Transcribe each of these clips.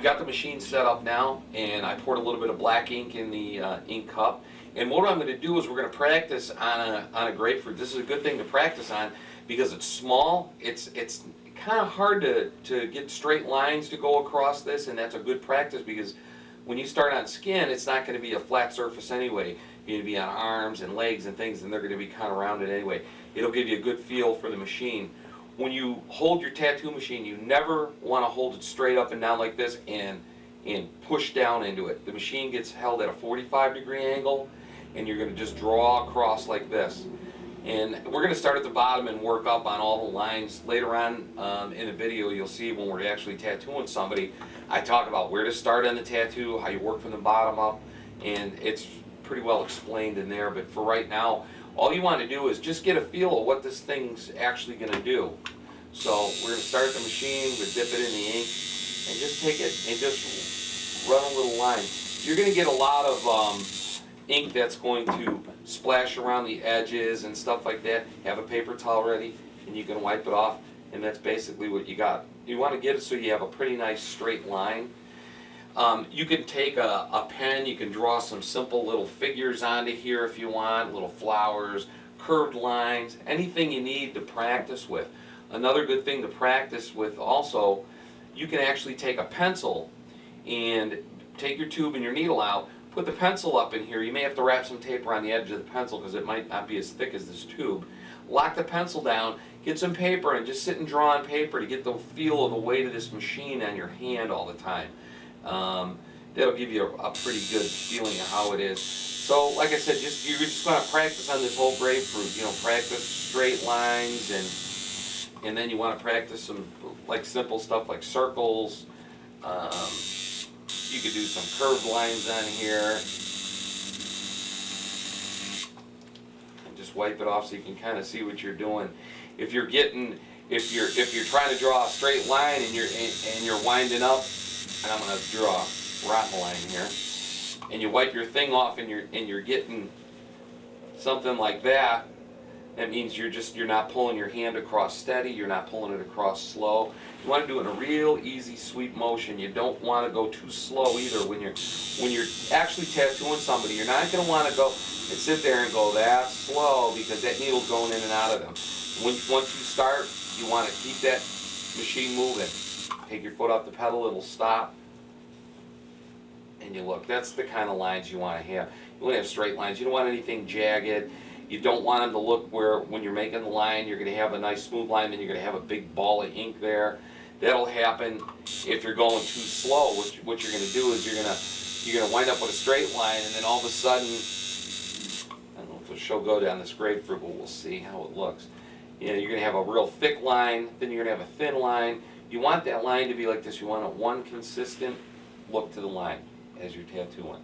we got the machine set up now, and I poured a little bit of black ink in the ink cup. And what I'm going to do is we're going to practice on a grapefruit. This is a good thing to practice on because it's small. It's kind of hard to get straight lines to go across this, and that's a good practice because when you start on skin, it's not going to be a flat surface anyway. You're going to be on arms and legs and things, and they're going to be kind of rounded anyway. It'll give you a good feel for the machine. When you hold your tattoo machine, you never want to hold it straight up and down like this and push down into it. The machine gets held at a 45-degree angle, and you're going to just draw across like this. And we're going to start at the bottom and work up on all the lines. Later on in the video, you'll see when we're actually tattooing somebody, I talk about where to start on the tattoo, how you work from the bottom up, and it's pretty well explained in there. But for right now, all you want to do is just get a feel of what this thing's actually going to do. So we're going to start the machine, we dip it in the ink, and just take it and just run a little line. You're going to get a lot of ink that's going to splash around the edges and stuff like that. Have a paper towel ready, and you can wipe it off, and that's basically what you got. You want to get it so you have a pretty nice straight line. You can take a pen, you can draw some simple little figures onto here if you want, little flowers, curved lines, anything you need to practice with. Another good thing to practice with also, you can actually take a pencil and take your tube and your needle out, put the pencil up in here. You may have to wrap some tape around the edge of the pencil because it might not be as thick as this tube. Lock the pencil down, get some paper, and just sit and draw on paper to get the feel of the weight of this machine on your hand all the time. That'll give you a pretty good feeling of how it is. So, like I said, you're just going to practice on this whole grapefruit. You know, practice straight lines, and then you want to practice some like simple stuff like circles. You could do some curved lines on here, and just wipe it off so you can kind of see what you're doing. If you're trying to draw a straight line and you're winding up, and I'm going to draw a rotten line here, and you wipe your thing off and you're getting something like that, that means you're not pulling your hand across steady, you're not pulling it across slow. You want to do it in a real easy, sweet motion. You don't want to go too slow either. When you're actually tattooing somebody, you're not going to want to go and sit there and go that slow because that needle's going in and out of them. Once you start, you want to keep that machine moving. Take your foot off the pedal, it'll stop, and you look. That's the kind of lines you want to have. You want to have straight lines. You don't want anything jagged. You don't want them to look where when you're making the line, you're going to have a nice smooth line, then you're going to have a big ball of ink there. That'll happen if you're going too slow. What you're going to do is you're going to wind up with a straight line, and then all of a sudden, I don't know if it'll go down this grapefruit, but we'll see how it looks. You know, you're going to have a real thick line, then you're going to have a thin line. You want that line to be like this. You want one consistent look to the line as you're tattooing.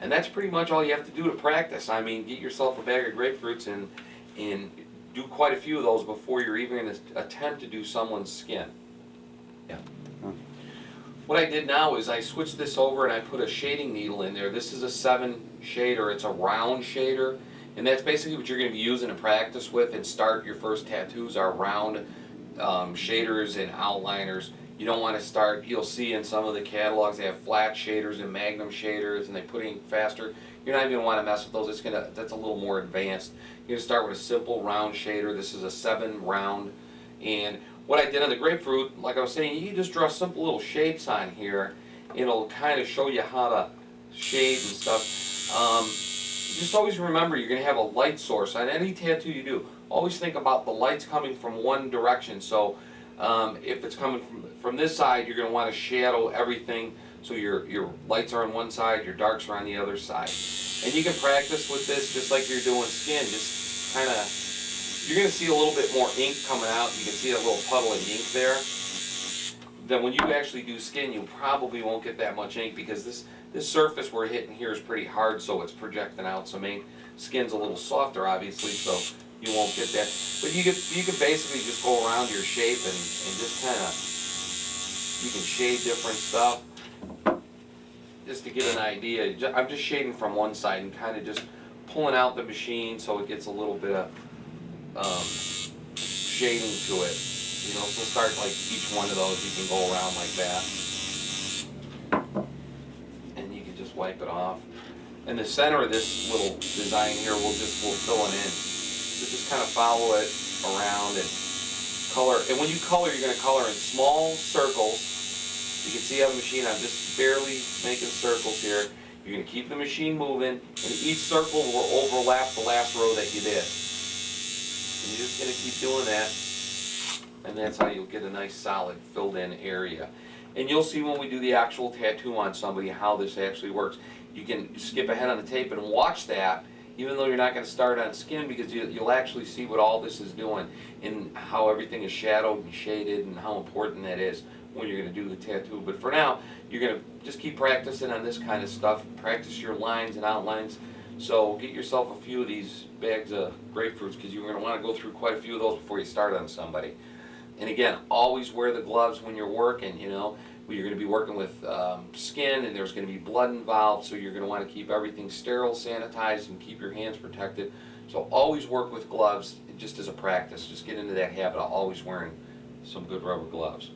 And that's pretty much all you have to do to practice. I mean, get yourself a bag of grapefruits and do quite a few of those before you're even going to attempt to do someone's skin. Yeah. What I did now is I switched this over and I put a shading needle in there. This is a 7 shader. It's a round shader. And that's basically what you're going to be using to practice with and start your first tattoos are round shaders and outliners. You don't want to start, you'll see in some of the catalogs they have flat shaders and magnum shaders and they put ink faster. You're not even going to want to mess with those. That's a little more advanced. You're going to start with a simple round shader. This is a 7 round. And what I did on the grapefruit, like I was saying, you can just draw simple little shapes on here. It'll kind of show you how to shade and stuff. Just always remember you're going to have a light source on any tattoo you do. Always think about the lights coming from one direction. So if it's coming from this side, you're going to want to shadow everything so your lights are on one side, your darks are on the other side. And you can practice with this just like you're doing skin. Just kind of, you're going to see a little bit more ink coming out. You can see a little puddle of ink there. Then when you actually do skin, you probably won't get that much ink because this surface we're hitting here is pretty hard, so it's projecting out some ink. Skin's a little softer, obviously, so you won't get that. But you can basically just go around your shape and just kind of, you can shade different stuff. Just to get an idea, I'm just shading from one side and kind of just pulling out the machine so it gets a little bit of shading to it. You know, so start like each one of those, you can go around like that. wipe it off. In the center of this little design here, we'll fill it in. So just kind of follow it around and color. And when you color, you're going to color in small circles. You can see on the machine, I'm just barely making circles here. You're going to keep the machine moving, and each circle will overlap the last row that you did. And you're just going to keep doing that, and that's how you'll get a nice solid filled in area. And you'll see when we do the actual tattoo on somebody how this actually works. You can skip ahead on the tape and watch that, even though you're not going to start on skin, because you'll actually see what all this is doing and how everything is shadowed and shaded and how important that is when you're going to do the tattoo. But for now, you're going to just keep practicing on this kind of stuff. Practice your lines and outlines. So get yourself a few of these bags of grapefruits, because you're going to want to go through quite a few of those before you start on somebody. And again, always wear the gloves when you're working, you know. You're going to be working with skin, and there's going to be blood involved, so you're going to want to keep everything sterile, sanitized, and keep your hands protected. So always work with gloves, just as a practice. Just get into that habit of always wearing some good rubber gloves.